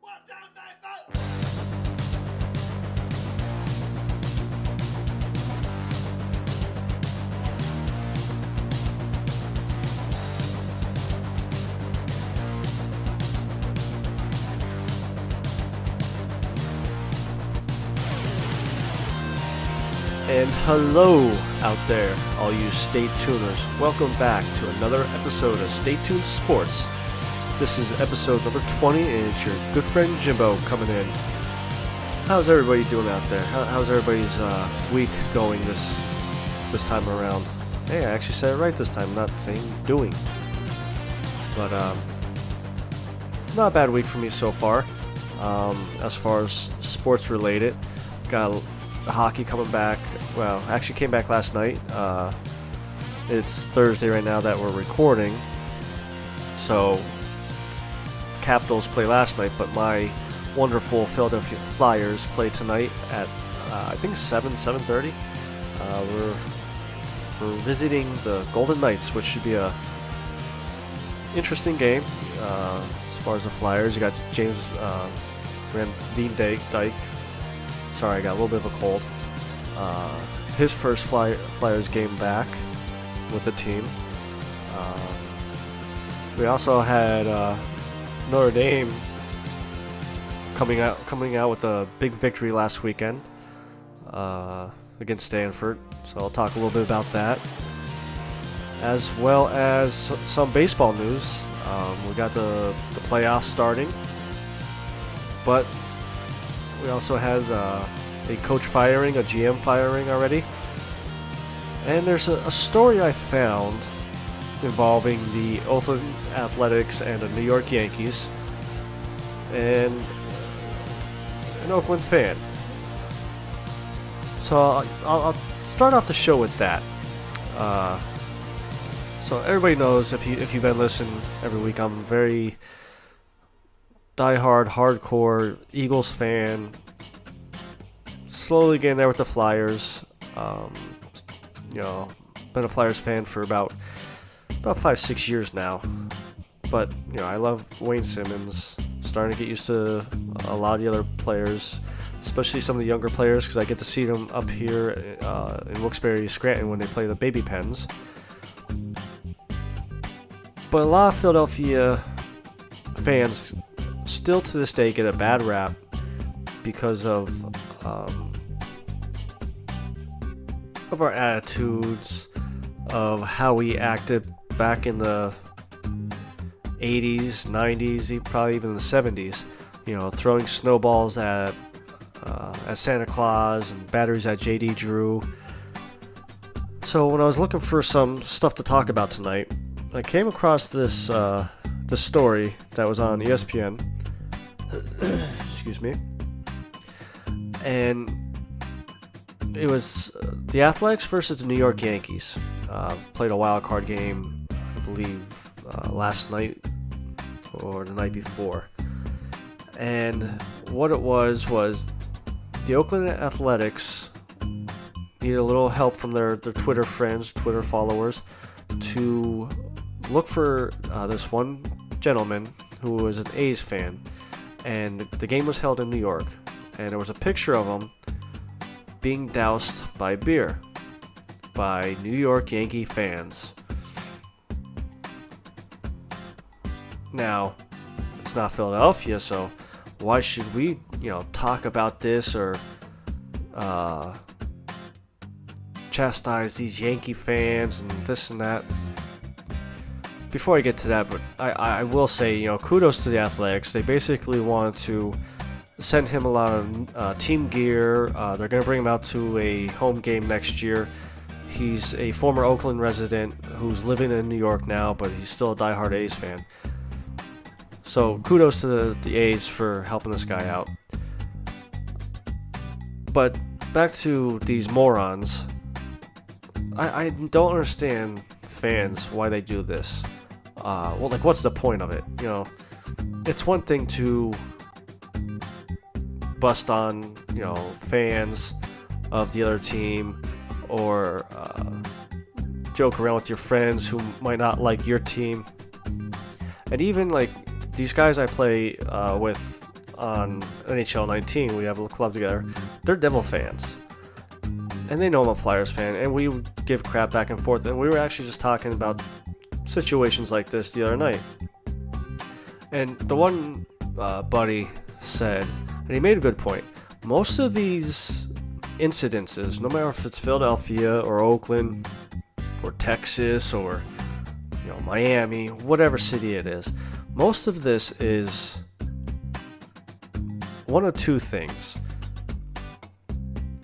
And hello out there, all you Stay Tuners. Welcome back to another episode of Stay Tuned Sports. This is episode number 20, and it's your good friend Jimbo coming in. How's everybody doing out there? How's everybody's week going this time around? Hey, I actually said it right this time, not saying doing. But not a bad week for me so far. As far as sports related, got hockey coming back. Well, actually came back last night. It's Thursday right now that we're recording. So, Capitals play last night, but my wonderful Philadelphia Flyers play tonight at, I think 7:30. We're visiting the Golden Knights, which should be a interesting game. As far as the Flyers, you got James Van Dyke. Sorry, I got a little bit of a cold. His first Flyers game back with the team. We also had Notre Dame coming out with a big victory last weekend against Stanford. So I'll talk a little bit about that, as well as some baseball news. We got the playoffs starting, but we also had a coach firing, a GM firing already. And there's a story I found involving the Oakland Athletics and the New York Yankees and an Oakland fan. So I'll start off the show with that. So everybody knows, if you've been listening every week, I'm very diehard, hardcore Eagles fan. Slowly getting there with the Flyers. Been a Flyers fan for about 5-6 years now. But I love Wayne Simmons. Starting to get used to a lot of the other players, especially some of the younger players, because I get to see them up here in Wilkes-Barre, Scranton when they play the Baby Pens. But a lot of Philadelphia fans still to this day get a bad rap because of our attitudes, of how we acted back in the 80s, 90s, probably even the 70s. Throwing snowballs at Santa Claus and batteries at J.D. Drew. So when I was looking for some stuff to talk about tonight, I came across this story that was on ESPN. Excuse me. And it was the Athletics versus the New York Yankees. Played a wild card game, I believe, last night or the night before. And what it was the Oakland Athletics needed a little help from their Twitter friends, Twitter followers, to look for this one gentleman who was an A's fan. And the game was held in New York. And there was a picture of him being doused by beer by New York Yankee fans. Now, it's not Philadelphia, so why should we, talk about this or chastise these Yankee fans and this and that? Before I get to that, but I will say, kudos to the Athletics. They basically wanted to send him a lot of team gear. They're going to bring him out to a home game next year. He's a former Oakland resident who's living in New York now, but he's still a diehard A's fan. So kudos to the A's for helping this guy out. But back to these morons. I don't understand fans why they do this. What's the point of it? It's one thing to bust on, fans of the other team, or joke around with your friends who might not like your team. And even these guys I play with on NHL 19, we have a club together, they're Devil fans. And they know I'm a Flyers fan, and we give crap back and forth. And we were actually just talking about situations like this the other night. And the one buddy said, and he made a good point, most of these incidences, no matter if it's Philadelphia or Oakland or Texas or Miami, whatever city it is, most of this is one of two things.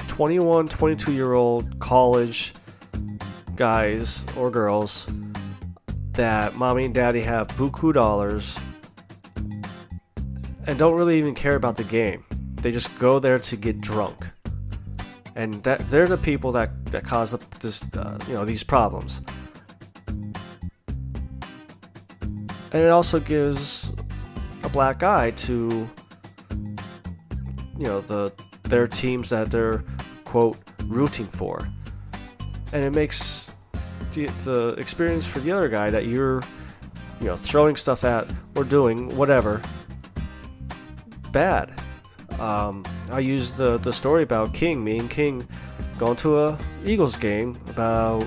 21, 22-year-old college guys or girls that mommy and daddy have buku dollars and don't really even care about the game. They just go there to get drunk. And they're the people that cause these problems. And it also gives a black eye to their teams that they're quote rooting for, and it makes the experience for the other guy that you're throwing stuff at or doing whatever bad. I used the story about me and King going to a Eagles game about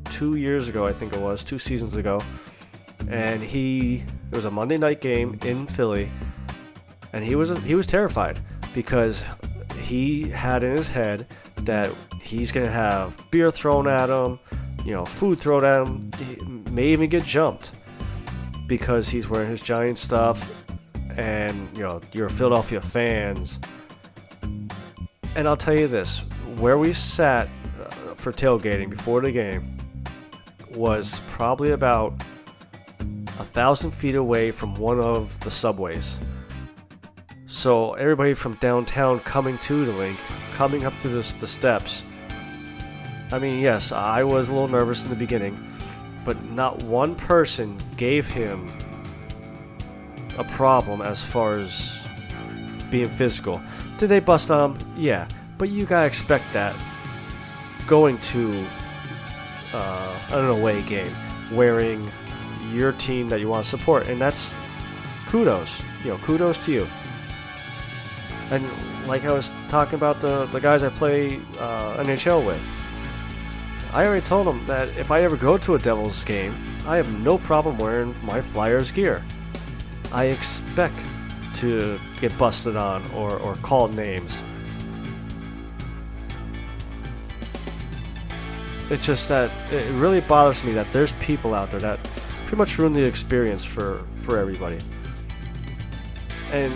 2 years ago, I think it was 2 seasons ago, and it was a Monday night game in Philly, and he was terrified because he had in his head that he's gonna have beer thrown at him, food thrown at him. He may even get jumped because he's wearing his Giant stuff, and you're Philadelphia fans. And I'll tell you this: where we sat for tailgating before the game was probably about 1,000 feet away from one of the subways. So everybody from downtown coming to the link, coming up through the steps. I mean, yes, I was a little nervous in the beginning, but not one person gave him a problem as far as being physical. Did they bust on him? Yeah, but you gotta expect that going to an away game, wearing your team that you want to support, and that's kudos. Kudos to you. And like I was talking about the guys I play NHL with, I already told them that if I ever go to a Devils game, I have no problem wearing my Flyers gear. I expect to get busted on or called names. It's just that it really bothers me that there's people out there that pretty much ruin the experience for everybody. And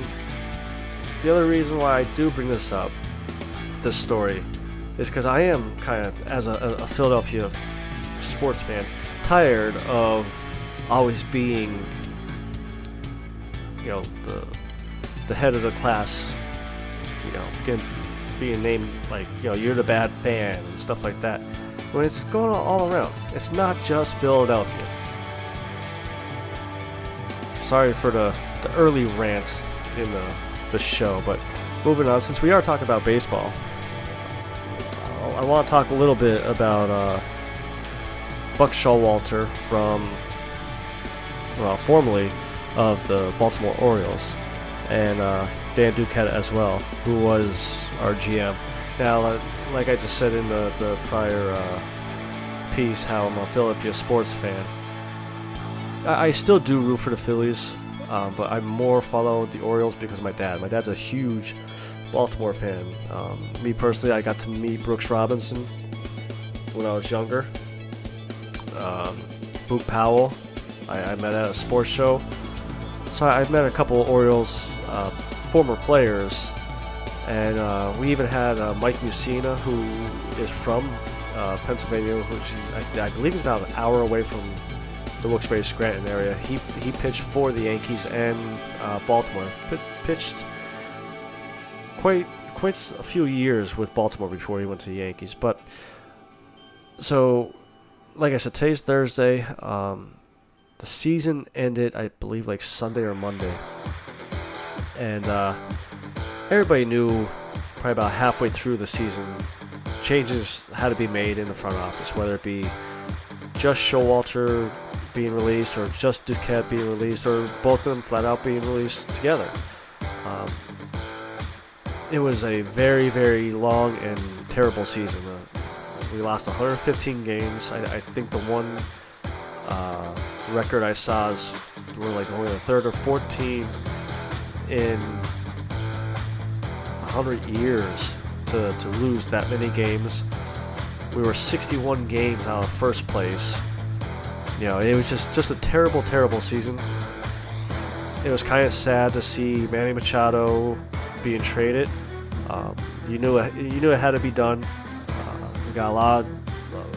the other reason why I do bring this story, is because I am kind of, as a Philadelphia sports fan, tired of always being, the head of the class, being named like, you're the bad fan and stuff like that. When it's going on all around, it's not just Philadelphia. Sorry for the early rant in the show, but moving on, since we are talking about baseball, I want to talk a little bit about Buck Showalter from formerly of the Baltimore Orioles, and Dan Duquette as well, who was our GM. Now, like I just said in the prior piece, how I'm a Philadelphia sports fan. I still do root for the Phillies, but I more follow the Orioles because of my dad. My dad's a huge Baltimore fan. Me personally, I got to meet Brooks Robinson when I was younger. Boog Powell, I met at a sports show. So I've met a couple of Orioles former players, and we even had Mike Mussina, who is from Pennsylvania, which I believe is about an hour away from the Wilkes-Barre-Scranton area. He pitched for the Yankees and Baltimore. Pitched quite a few years with Baltimore before he went to the Yankees. But so, like I said, today's Thursday. The season ended, I believe, like Sunday or Monday, and everybody knew probably about halfway through the season changes had to be made in the front office, whether it be just Showalter being released or just Duquette being released or both of them flat out being released together. Um, it was a very, very long and terrible season. We lost 115 games. I think the one record I saw is we're like only the third or fourth team in 100 years to lose that many games. We were 61 games out of first place. You know, it was just a terrible, terrible season. It was kind of sad to see Manny Machado being traded. You knew it had to be done. We got a lot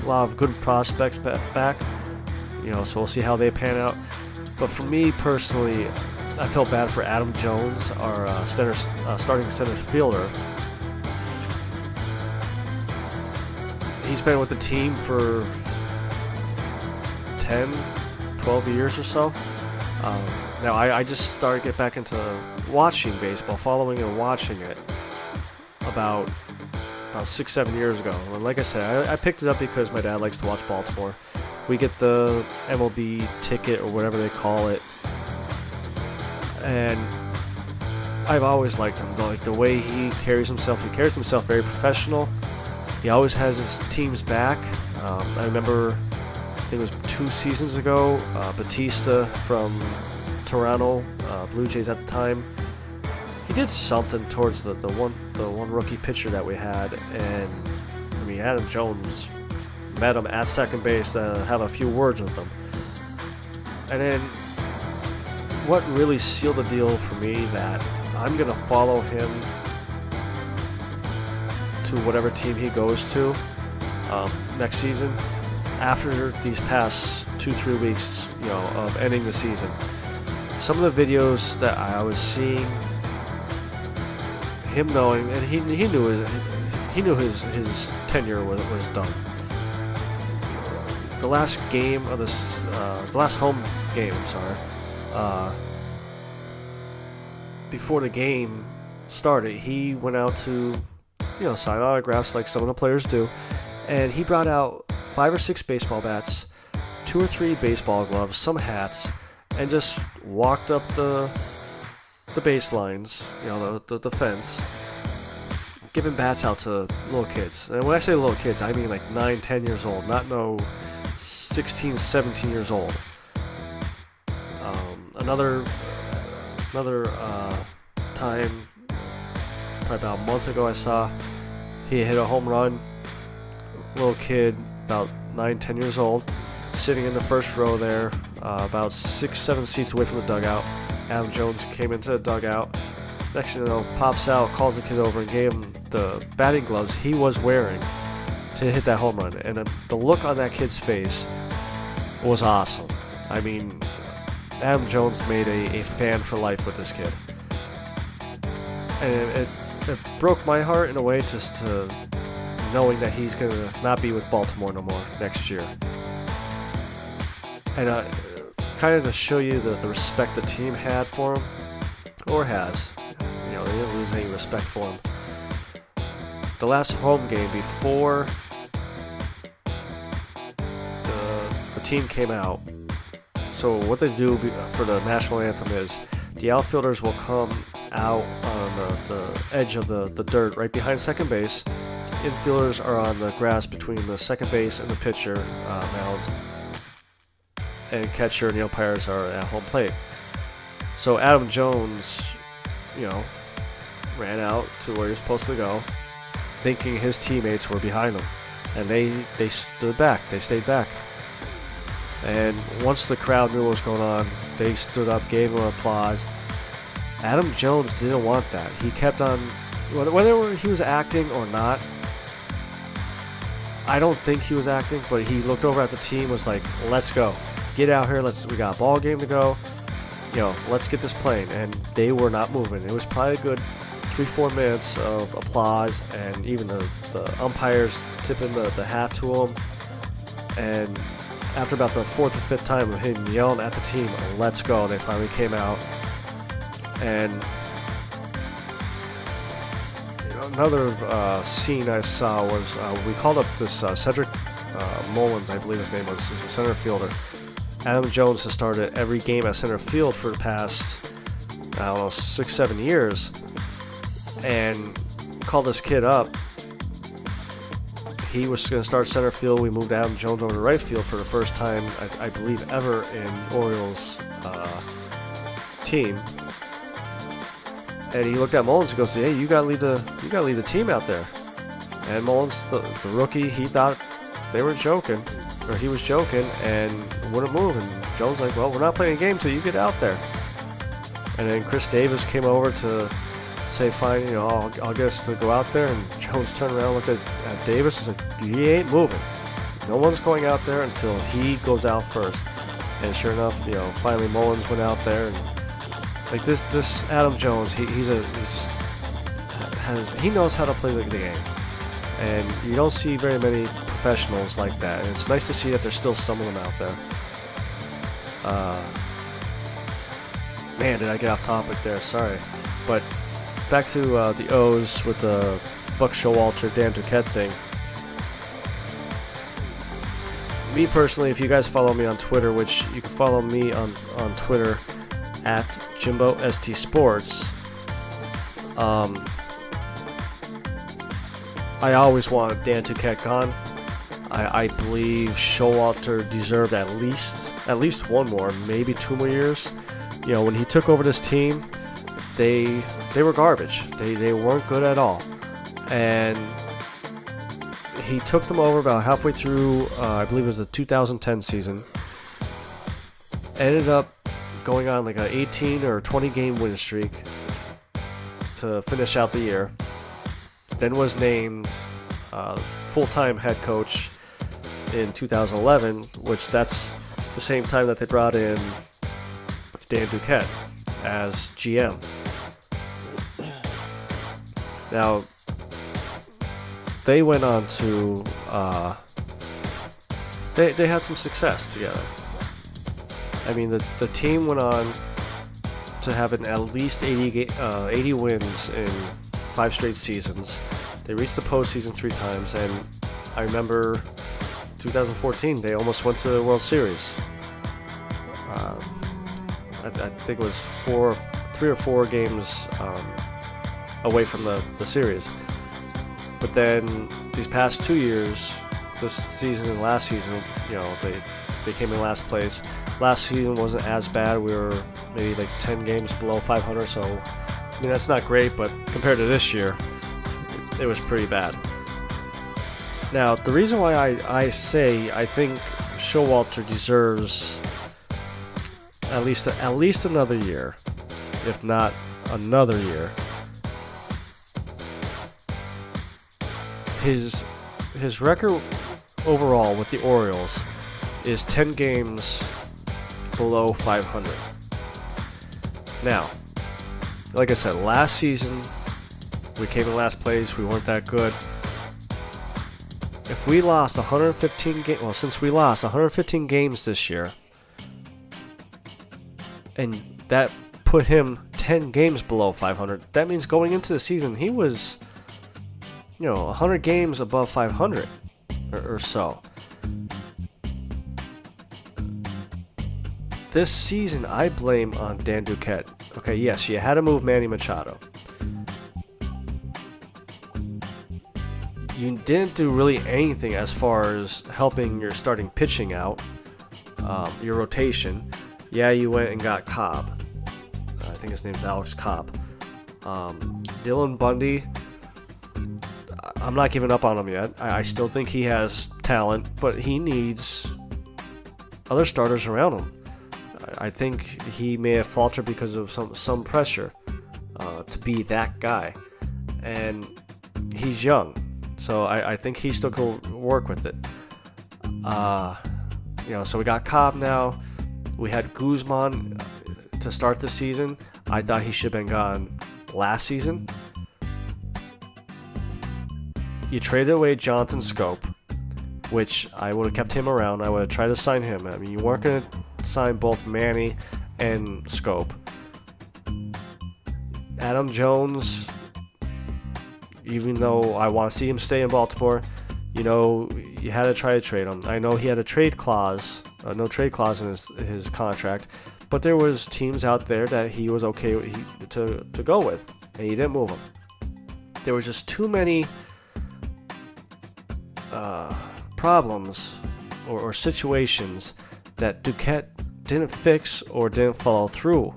of good prospects back. You know, so we'll see how they pan out. But for me personally, I felt bad for Adam Jones, our starting center fielder. He's been with the team for 10, 12 years or so. Now, I just started to get back into watching baseball, following and watching it about 6-7 years ago. And like I said, I picked it up because my dad likes to watch Baltimore. We get the MLB ticket or whatever they call it. And I've always liked him. Like the way he carries himself very professional. He always has his team's back. I remember, I think it was 2 seasons ago, Batista from Toronto Blue Jays at the time. He did something towards the one rookie pitcher that we had, and I mean Adam Jones met him at second base to have a few words with him. And then what really sealed the deal for me that I'm gonna follow him to whatever team he goes to next season. After these past 2-3 weeks, you know, of ending the season, some of the videos that I was seeing, him knowing, and he knew his tenure was done. The last game of this, the last home game, before the game started, he went out to, you know, sign autographs like some of the players do, and he brought out 5 or 6 baseball bats, 2 or 3 baseball gloves, some hats, and just walked up the baselines, you know, the fence, giving bats out to little kids. And when I say little kids, I mean like 9, 10 years old, not no 16, 17 years old. Another time, probably about a month ago, I saw he hit a home run. Little kid, about 9, 10 years old, sitting in the first row there, about 6, 7 seats away from the dugout. Adam Jones came into the dugout. Next thing you know, pops out, calls the kid over, and gave him the batting gloves he was wearing to hit that home run. And the look on that kid's face was awesome. I mean, Adam Jones made a fan for life with this kid. And it broke my heart in a way, just to knowing that he's going to not be with Baltimore no more next year. And kind of to show you the respect the team had for him, or has. You know, they didn't lose any respect for him. The last home game before the team came out, so what they do for the national anthem is the outfielders will come out on the edge of the dirt right behind second base. Infielders are on the grass between the second base and the pitcher mound, and catcher and the umpires are at home plate. So Adam Jones, you know, ran out to where he's supposed to go, thinking his teammates were behind him, and they stood back. They stayed back. And once the crowd knew what was going on, they stood up, gave him applause. Adam Jones didn't want that. He kept on, whether he was acting or not, I don't think he was acting, but he looked over at the team, was like, let's go. Get out here, we got a ball game to go. You know, let's get this playing. And they were not moving. It was probably a good 3-4 minutes of applause, and even the umpires tipping the hat to him. And after about the 4th or 5th time of him yelling at the team, let's go, they finally came out. And another scene I saw was we called up this Cedric Mullins, I believe his name was. He's a center fielder. Adam Jones has started every game at center field for the past I don't know, 6-7 years, and called this kid up. He was going to start center field. We moved Adam Jones over to right field for the first time, I believe, ever in Orioles team. And he looked at Mullins and goes, "Hey, you gotta lead the team out there." And Mullins, the rookie, he thought they were joking, or he was joking, and wouldn't move. And Jones like, "Well, we're not playing a game till you get out there." And then Chris Davis came over to say, "Fine, I'll get us to go out there." And Jones turned around, looked at Davis, and said, "He ain't moving. No one's going out there until he goes out first." And sure enough, finally Mullins went out there, and like this Adam Jones, he knows how to play the game, and you don't see very many professionals like that. And it's nice to see that there's still some of them out there. Man, did I get off topic there? Sorry, but back to the O's with the Buck Showalter, Dan Duquette thing. Me personally, if you guys follow me on Twitter, which you can follow me on Twitter at Jimbo ST Sports, I always wanted Dan Duquette gone. I believe Showalter deserved at least one more, maybe 2 more years. When he took over this team, they were garbage. They weren't good at all, and he took them over about halfway through. I believe it was the 2010 season. Ended up going on like an 18 or 20 game win streak to finish out the year. Then was named full-time head coach in 2011, which that's the same time that they brought in Dan Duquette as GM. Now, they went on to they had some success together. I mean, the team went on to have at least 80 wins in 5 straight seasons. They reached the postseason 3 times, and I remember 2014 they almost went to the World Series. I think it was 3 or 4 games away from the series. But then these past 2 years, this season and last season, they came in last place. Last season wasn't as bad. We were maybe like 10 games below 500, so I mean that's not great, but compared to this year, it was pretty bad. Now, the reason why I say I think Showalter deserves at least another year, if not another year. His record overall with the Orioles is 10 games below 500. Now, like I said, last season we came in last place. We weren't that good. If we lost 115 games, well, since we lost 115 games this year, and that put him 10 games below 500, that means going into the season he was 100 games above 500 or so. This season, I blame on Dan Duquette. Okay, yes, you had to move Manny Machado. You didn't do really anything as far as helping your starting pitching out, your rotation. Yeah, you went and got Cobb. I think his name's Alex Cobb. Dylan Bundy, I'm not giving up on him yet. I still think he has talent, but he needs other starters around him. I think he may have faltered because of some pressure to be that guy, and he's young, so I think he still could work with it. So we got Cobb now. We had Guzman to start the season. I thought he should have been gone last season. You traded away Jonathan Scope, which I would have kept him around. I would have tried to sign him. I mean, you weren't going to sign both Manny and Scope. Adam Jones, even though I want to see him stay in Baltimore, you had to try to trade him. I know he had a trade clause, no trade clause in his contract, But there was teams out there that he was okay to go with, and he didn't move them. There were just too many problems or situations that Duquette didn't fix or didn't follow through.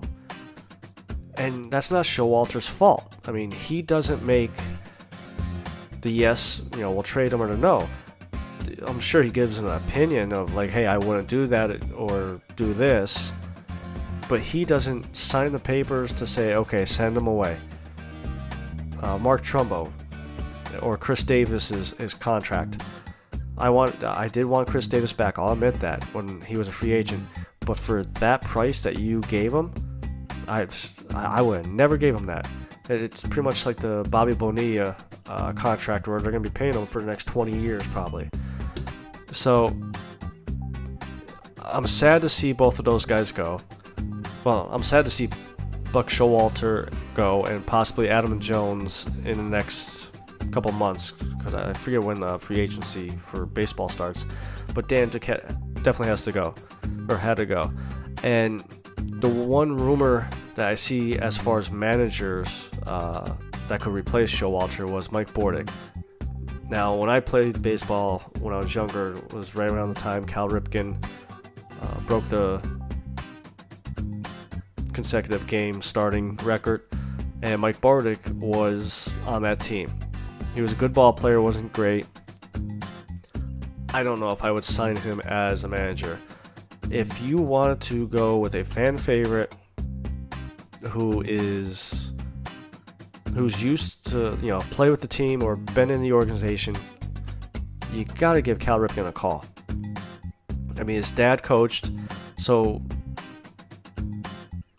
And that's not Showalter's fault. I mean, he doesn't make the yes, we'll trade him, or the no. I'm sure he gives an opinion of like, hey, I wouldn't do that or do this. But he doesn't sign the papers to say, okay, send him away. Mark Trumbo or Chris Davis's contract. I did want Chris Davis back. I'll admit that when he was a free agent. But for that price that you gave him, I would have never gave him that. It's pretty much like the Bobby Bonilla contract where they're going to be paying him for the next 20 years probably. So I'm sad to see both of those guys go. Well, I'm sad to see Buck Showalter go and possibly Adam Jones in the next couple months, because I forget when the free agency for baseball starts. But Dan Duquette definitely has to go, or had to go. And the one rumor that I see as far as managers that could replace Showalter was Mike Bordick. Now, when I played baseball when I was younger, it was right around the time Cal Ripken broke the consecutive game starting record, and Mike Bordick was on that team. He was a good ball player, wasn't great. I don't know if I would sign him as a manager. If you wanted to go with a fan favorite who's used to play with the team or been in the organization, you got to give Cal Ripken a call. I mean, his dad coached, so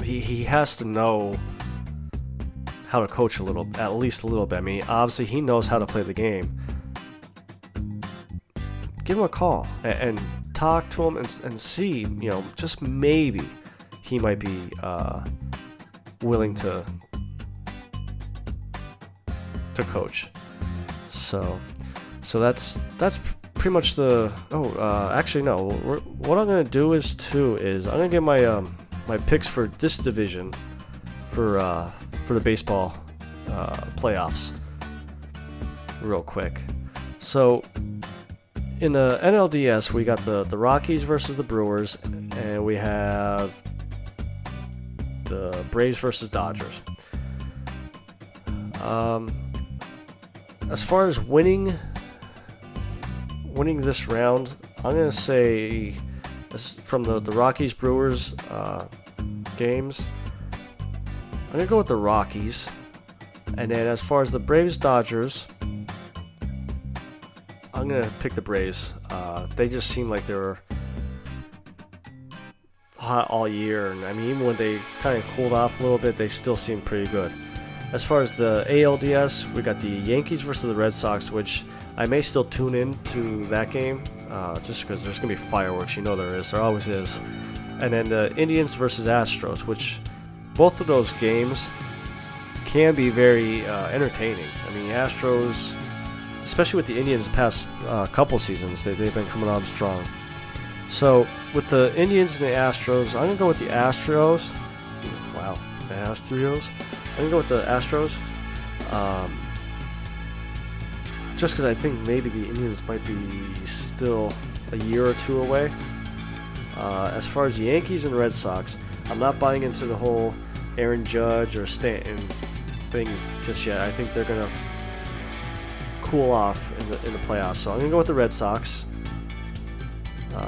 he has to know how to coach at least a little bit. I mean, obviously he knows how to play the game. Give him a call and talk to him and see, just maybe he might be willing to coach. So that's pretty much the. Actually no. What I'm gonna do is I'm gonna get my picks for this division for the baseball playoffs real quick. So in the NLDS, we got the Rockies versus the Brewers, and we have the Braves versus Dodgers. As far as winning this round, I'm going to say from the Rockies Brewers games, I'm going to go with the Rockies. And then as far as the Braves Dodgers, I'm going to pick the Braves. They just seem like they were hot all year. And I mean, even when they kind of cooled off a little bit, they still seem pretty good. As far as the ALDS, we got the Yankees versus the Red Sox, which I may still tune in to that game, just because there's going to be fireworks. There is. There always is. And then the Indians versus Astros, which both of those games can be very entertaining. I mean, Astros, especially with the Indians past couple seasons, they've been coming on strong. So with the Indians and the Astros, I'm going to go with the Astros. Wow, the Astros. I'm going to go with the Astros. Just because I think maybe the Indians might be still a year or two away. As far as the Yankees and Red Sox, I'm not buying into the whole Aaron Judge or Stanton thing just yet. I think they're going to cool off in the playoffs. So I'm going to go with the Red Sox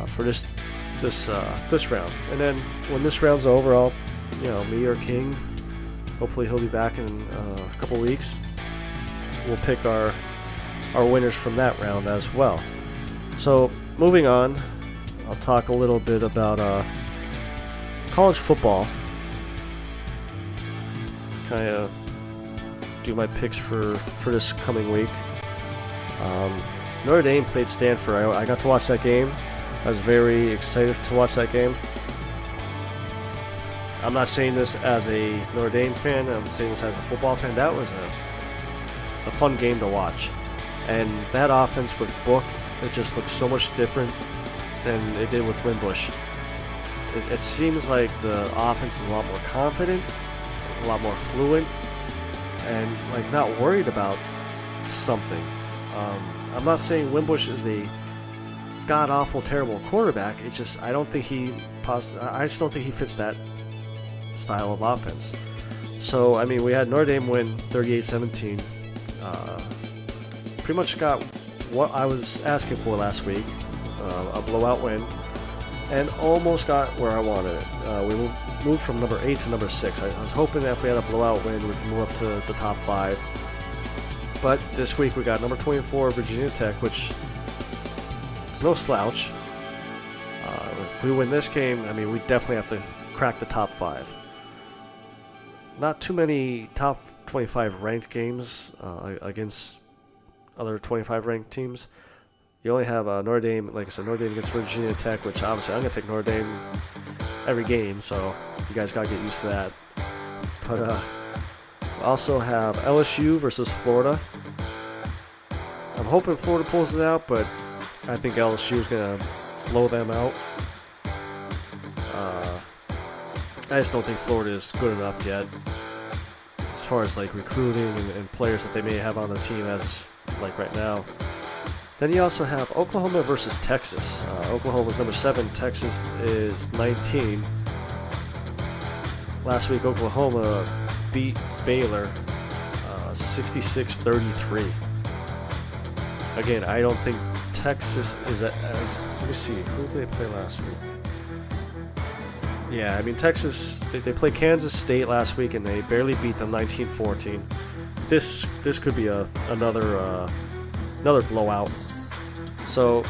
for this round. And then when this round's over, me or King, hopefully he'll be back in a couple weeks. We'll pick our winners from that round as well. So moving on, I'll talk a little bit about college football. Kind of do my picks for this coming week. Notre Dame played Stanford. I got to watch that game. I was very excited to watch that game. I'm not saying this as a Notre Dame fan. I'm saying this as a football fan. That was a fun game to watch. And that offense with Book, it just looks so much different than it did with Wimbush. it seems like the offense is a lot more confident, a lot more fluent, and like not worried about something. I'm not saying Wimbush is a god-awful, terrible quarterback. It's just I just don't think he fits that style of offense. So I mean, we had Notre Dame win 38-17. Pretty much got what I was asking for last week, a blowout win, and almost got where I wanted it. We moved from number 8 to number 6. I was hoping that if we had a blowout win, we could move up to the top 5. But this week we got number 24 Virginia Tech, which is no slouch. If we win this game, I mean, we definitely have to crack the top 5. Not too many top 25 ranked games against other 25 ranked teams. You only have Notre Dame, like I said, Notre Dame against Virginia Tech, which obviously I'm going to take Notre Dame every game, so you guys got to get used to that. But also have LSU versus Florida. I'm hoping Florida pulls it out, but I think LSU is going to blow them out. I just don't think Florida is good enough yet as far as like recruiting and players that they may have on the team as like right now. Then you also have Oklahoma versus Texas. Oklahoma's number 7, Texas is 19. Last week Oklahoma beat Baylor 66-33. Again, I don't think Texas is as let me see, who did they play last week? Yeah, I mean Texas, they played Kansas State last week and they barely beat them 19-14. This could be another blowout. So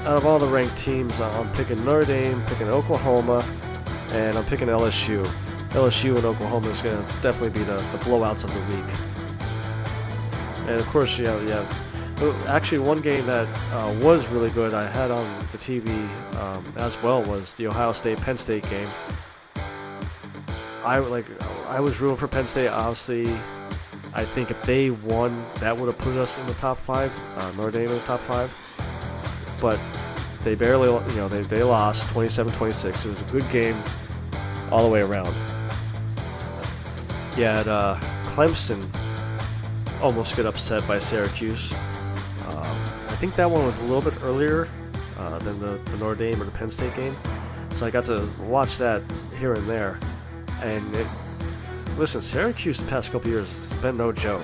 out of all the ranked teams, I'm picking Notre Dame, picking Oklahoma, and I'm picking LSU. LSU and Oklahoma is going to definitely be the blowouts of the week. And of course, actually one game that was really good I had on the TV as well was the Ohio State-Penn State game. I was rooting for Penn State. Obviously, I think if they won, that would have put us in the top 5. Notre Dame in the top 5. But they barely, they lost 27-26. It was a good game all the way around. Yeah, Clemson almost got upset by Syracuse. I think that one was a little bit earlier than the Notre Dame or the Penn State game. So I got to watch that here and there. And listen, Syracuse the past couple years has been no joke.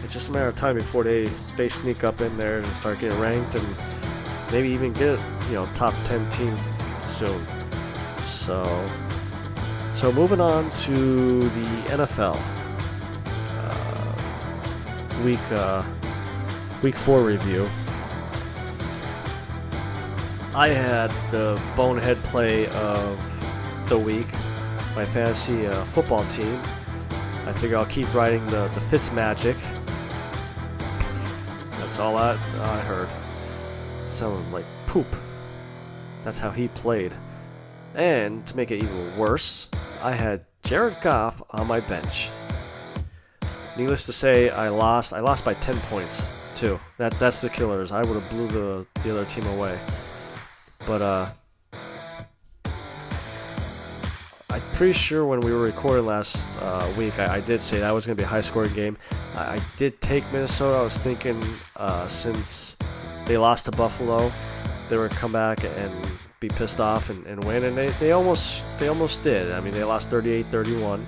It's just a matter of time before they sneak up in there and start getting ranked and maybe even get top 10 team soon. So moving on to the NFL week 4 review. I had the bonehead play of the week, my fantasy football team. I figure I'll keep riding the Fitz magic. That's all I heard. Sounded like poop. That's how he played. And to make it even worse, I had Jared Goff on my bench. Needless to say, I lost by 10 points too. That's the killers. I would have blew the other team away. But I'm pretty sure when we were recording last week, I did say that was going to be a high-scoring game. I did take Minnesota. I was thinking since they lost to Buffalo, they would come back and be pissed off and win, and they almost did. I mean, they lost 38-31.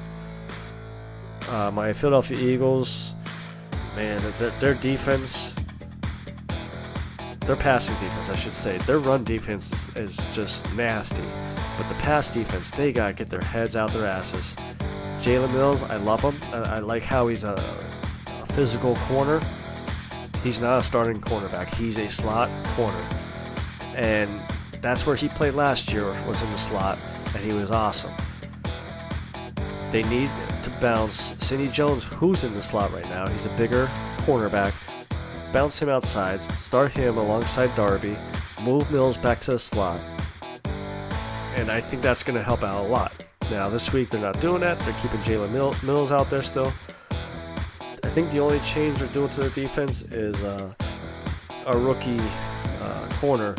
My Philadelphia Eagles, man, their defense, their passing defense, I should say, their run defense is just nasty. But the pass defense, they got to get their heads out their asses. Jalen Mills, I love him. I like how he's a physical corner. He's not a starting cornerback. He's a slot corner. And that's where he played last year, was in the slot, and he was awesome. They need to bounce Sidney Jones, who's in the slot right now. He's a bigger cornerback. Bounce him outside, start him alongside Darby, move Mills back to the slot. And I think that's going to help out a lot. Now, this week they're not doing that. They're keeping Jalen Mills out there still. I think the only change they're doing to their defense is a rookie corner,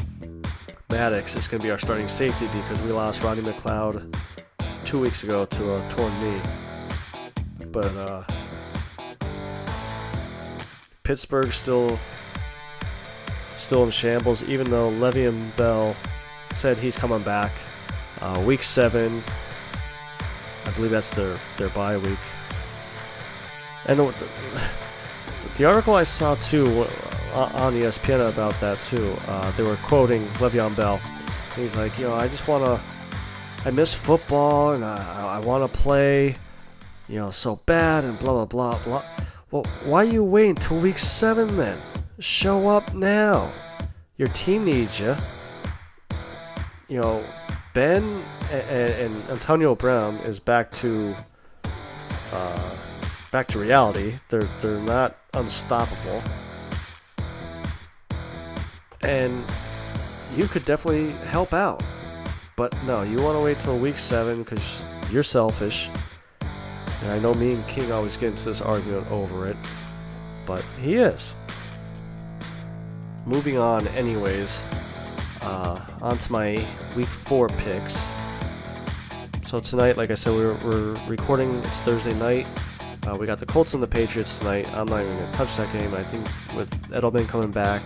Maddox is going to be our starting safety because we lost Rodney McLeod 2 weeks ago to a torn knee. But Pittsburgh's still in shambles, even though Le'Veon Bell said he's coming back. Week 7, I believe that's their bye week. And the article I saw too on ESPN about that too, they were quoting Le'Veon Bell. He's like, I miss football and I want to play, so bad and blah, blah, blah, blah. Well, why are you waiting till week 7 then? Show up now. Your team needs you. Ben and Antonio Brown is back to reality. They're not unstoppable. And you could definitely help out. But no, you want to wait till week 7 because you're selfish. And I know me and King always get into this argument over it. But he is. Moving on anyways. Onto my week 4 picks. So tonight, like I said, we're recording. It's Thursday night. We got the Colts and the Patriots tonight. I'm not even going to touch that game. I think with Edelman coming back,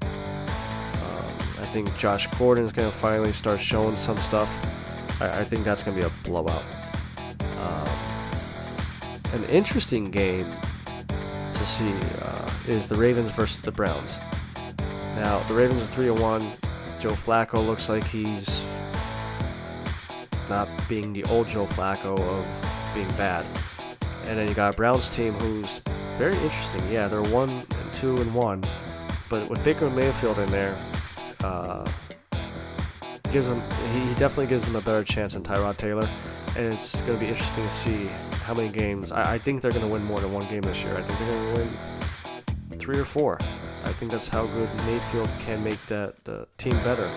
I think Josh Gordon's going to finally start showing some stuff. I think that's going to be a blowout. An interesting game to see is the Ravens versus the Browns. Now, the Ravens are 3-1. Joe Flacco looks like he's not being the old Joe Flacco of being bad. And then you got a Browns team who's very interesting. Yeah, they're 1-2-1, but with Baker Mayfield in there, he definitely gives them a better chance than Tyrod Taylor. And it's going to be interesting to see how many games. I think they're going to win more than one game this year. I think they're going to win 3 or 4. I think that's how good Mayfield can make the team better.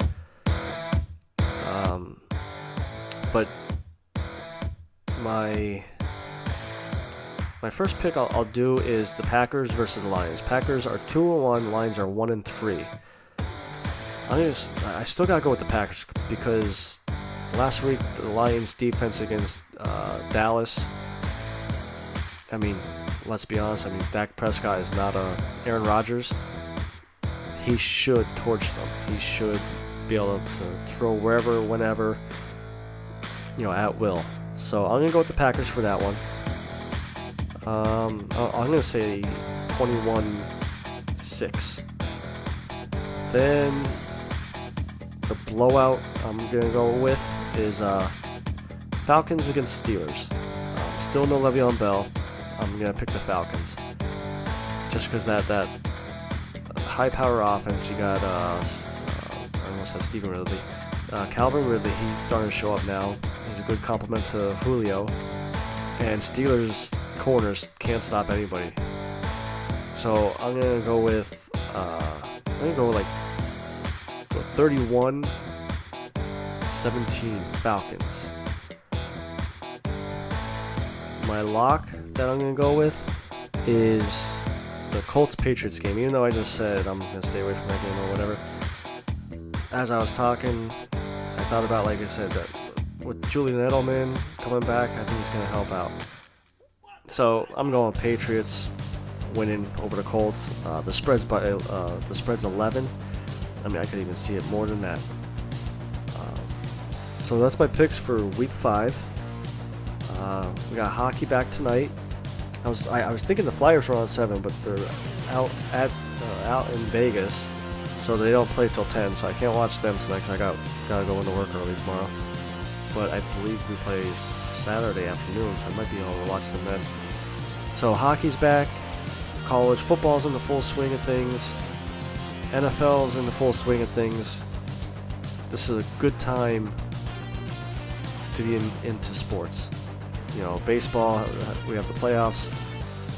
But my first pick I'll do is the Packers versus the Lions. Packers are 2-1, Lions are 1-3. I still gotta go with the Packers because last week the Lions' defense against Dallas. I mean, let's be honest. I mean, Dak Prescott is not Aaron Rodgers. He should torch them. He should be able to throw wherever, whenever, at will. So I'm going to go with the Packers for that one. I'm going to say 21-6. Then the blowout I'm going to go with is Falcons against Steelers. Still no Le'Veon Bell. I'm going to pick the Falcons. Just because that high-power offense, you got, I almost said Stephen Ridley. Calvin Ridley, he's starting to show up now. He's a good compliment to Julio. And Steelers corners can't stop anybody. So I'm going to go with, 31-17 Falcons. My lock that I'm going to go with is the Colts-Patriots game. Even though I just said I'm going to stay away from that game or whatever. As I was talking, I thought about, like I said, that with Julian Edelman coming back, I think he's going to help out. So I'm going with Patriots winning over the Colts. The spread's 11. I mean, I could even see it more than that. So that's my picks for Week 5. We got hockey back tonight. I was thinking the Flyers were on 7, but they're out in Vegas, so they don't play till 10. So I can't watch them tonight because I gotta go into work early tomorrow. But I believe we play Saturday afternoon, so I might be able to watch them then. So hockey's back. College football's in the full swing of things. NFL's in the full swing of things. This is a good time to be into sports. Baseball, we have the playoffs.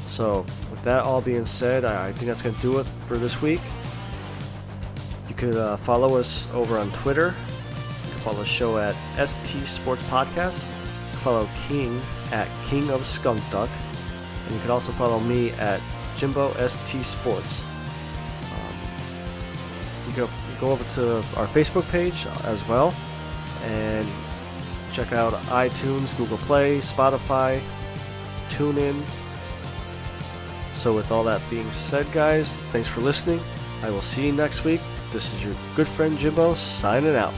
So with that all being said, I think that's going to do it for this week. You could follow us over on Twitter. You can follow the show at ST Sports Podcast. You can follow King at King of Skunk Duck. And you can also follow me at Jimbo ST Sports. you can go over to our Facebook page as well, and check out iTunes, Google Play, Spotify, TuneIn. So with all that being said, guys, thanks for listening. I will see you next week. This is your good friend Jimbo signing out.